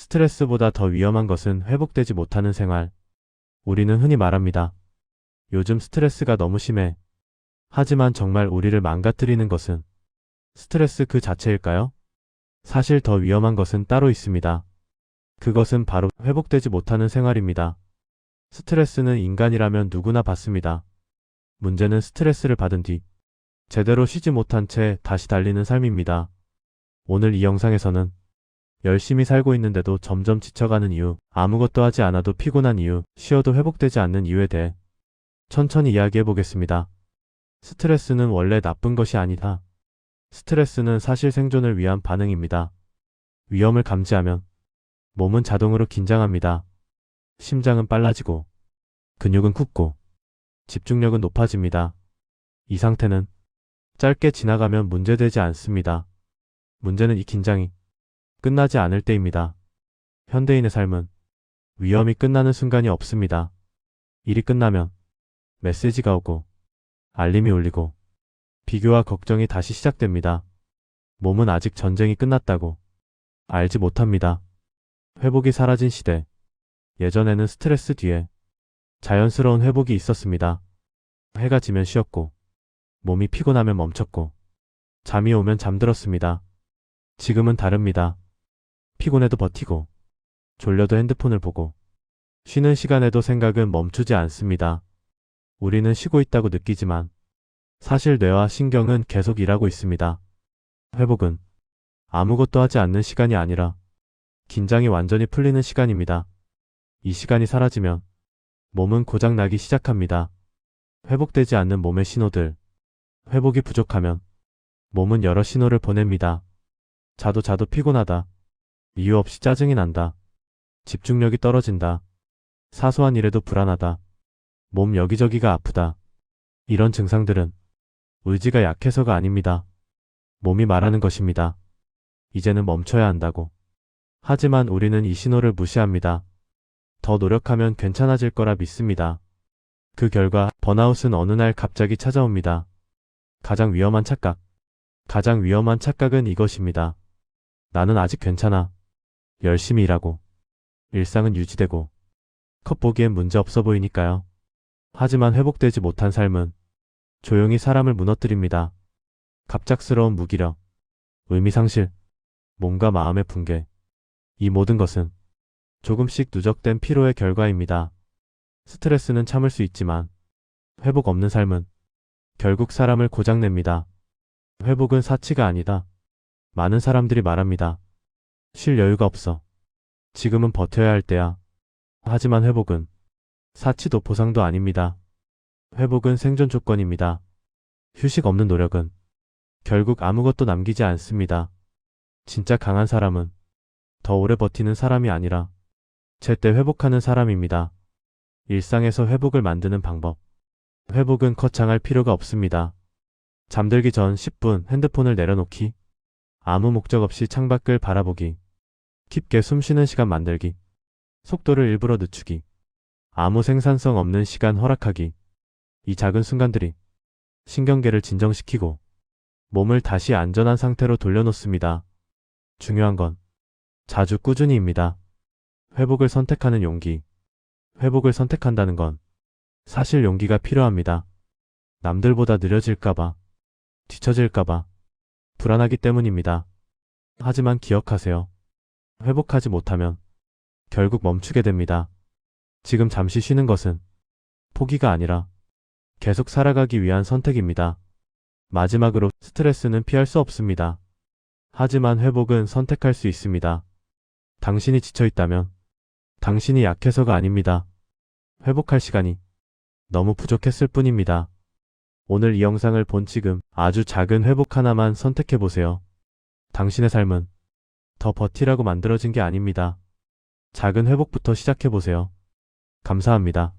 스트레스보다 더 위험한 것은 회복되지 못하는 생활. 우리는 흔히 말합니다. 요즘 스트레스가 너무 심해. 하지만 정말 우리를 망가뜨리는 것은 스트레스 그 자체일까요? 사실 더 위험한 것은 따로 있습니다. 그것은 바로 회복되지 못하는 생활입니다. 스트레스는 인간이라면 누구나 받습니다. 문제는 스트레스를 받은 뒤 제대로 쉬지 못한 채 다시 달리는 삶입니다. 오늘 이 영상에서는 열심히 살고 있는데도 점점 지쳐가는 이유, 아무것도 하지 않아도 피곤한 이유, 쉬어도 회복되지 않는 이유에 대해 천천히 이야기해 보겠습니다. 스트레스는 원래 나쁜 것이 아니다. 스트레스는 사실 생존을 위한 반응입니다. 위험을 감지하면 몸은 자동으로 긴장합니다. 심장은 빨라지고 근육은 굳고 집중력은 높아집니다. 이 상태는 짧게 지나가면 문제되지 않습니다. 문제는 이 긴장이 끝나지 않을 때입니다. 현대인의 삶은 위험이 끝나는 순간이 없습니다. 일이 끝나면 메시지가 오고 알림이 울리고 비교와 걱정이 다시 시작됩니다. 몸은 아직 전쟁이 끝났다고 알지 못합니다. 회복이 사라진 시대. 예전에는 스트레스 뒤에 자연스러운 회복이 있었습니다. 해가 지면 쉬었고 몸이 피곤하면 멈췄고 잠이 오면 잠들었습니다. 지금은 다릅니다. 피곤해도 버티고 졸려도 핸드폰을 보고 쉬는 시간에도 생각은 멈추지 않습니다. 우리는 쉬고 있다고 느끼지만 사실 뇌와 신경은 계속 일하고 있습니다. 회복은 아무것도 하지 않는 시간이 아니라 긴장이 완전히 풀리는 시간입니다. 이 시간이 사라지면 몸은 고장나기 시작합니다. 회복되지 않는 몸의 신호들. 회복이 부족하면 몸은 여러 신호를 보냅니다. 자도 피곤하다. 이유 없이 짜증이 난다. 집중력이 떨어진다. 사소한 일에도 불안하다. 몸 여기저기가 아프다. 이런 증상들은 의지가 약해서가 아닙니다. 몸이 말하는 것입니다. 이제는 멈춰야 한다고. 하지만 우리는 이 신호를 무시합니다. 더 노력하면 괜찮아질 거라 믿습니다. 그 결과 번아웃은 어느 날 갑자기 찾아옵니다. 가장 위험한 착각은 이것입니다. 나는 아직 괜찮아. 열심히 일하고 일상은 유지되고 겉 보기엔 문제 없어 보이니까요. 하지만 회복되지 못한 삶은 조용히 사람을 무너뜨립니다. 갑작스러운 무기력, 의미상실, 몸과 마음의 붕괴. 이 모든 것은 조금씩 누적된 피로의 결과입니다. 스트레스는 참을 수 있지만 회복 없는 삶은 결국 사람을 고장냅니다. 회복은 사치가 아니다. 많은 사람들이 말합니다. 쉴 여유가 없어. 지금은 버텨야 할 때야. 하지만 회복은 사치도 보상도 아닙니다. 회복은 생존 조건입니다. 휴식 없는 노력은 결국 아무것도 남기지 않습니다. 진짜 강한 사람은 더 오래 버티는 사람이 아니라 제때 회복하는 사람입니다. 일상에서 회복을 만드는 방법. 회복은 거창할 필요가 없습니다. 잠들기 전 10분 핸드폰을 내려놓기. 아무 목적 없이 창밖을 바라보기. 깊게 숨쉬는 시간 만들기. 속도를 일부러 늦추기. 아무 생산성 없는 시간 허락하기. 이 작은 순간들이 신경계를 진정시키고 몸을 다시 안전한 상태로 돌려놓습니다. 중요한 건 자주 꾸준히입니다. 회복을 선택하는 용기. 회복을 선택한다는 건 사실 용기가 필요합니다. 남들보다 느려질까봐, 뒤처질까봐, 불안하기 때문입니다. 하지만 기억하세요. 회복하지 못하면 결국 멈추게 됩니다. 지금 잠시 쉬는 것은 포기가 아니라 계속 살아가기 위한 선택입니다. 마지막으로 스트레스는 피할 수 없습니다. 하지만 회복은 선택할 수 있습니다. 당신이 지쳐있다면 당신이 약해서가 아닙니다. 회복할 시간이 너무 부족했을 뿐입니다. 오늘 이 영상을 본 지금 아주 작은 회복 하나만 선택해보세요. 당신의 삶은 더 버티라고 만들어진 게 아닙니다. 작은 회복부터 시작해보세요. 감사합니다.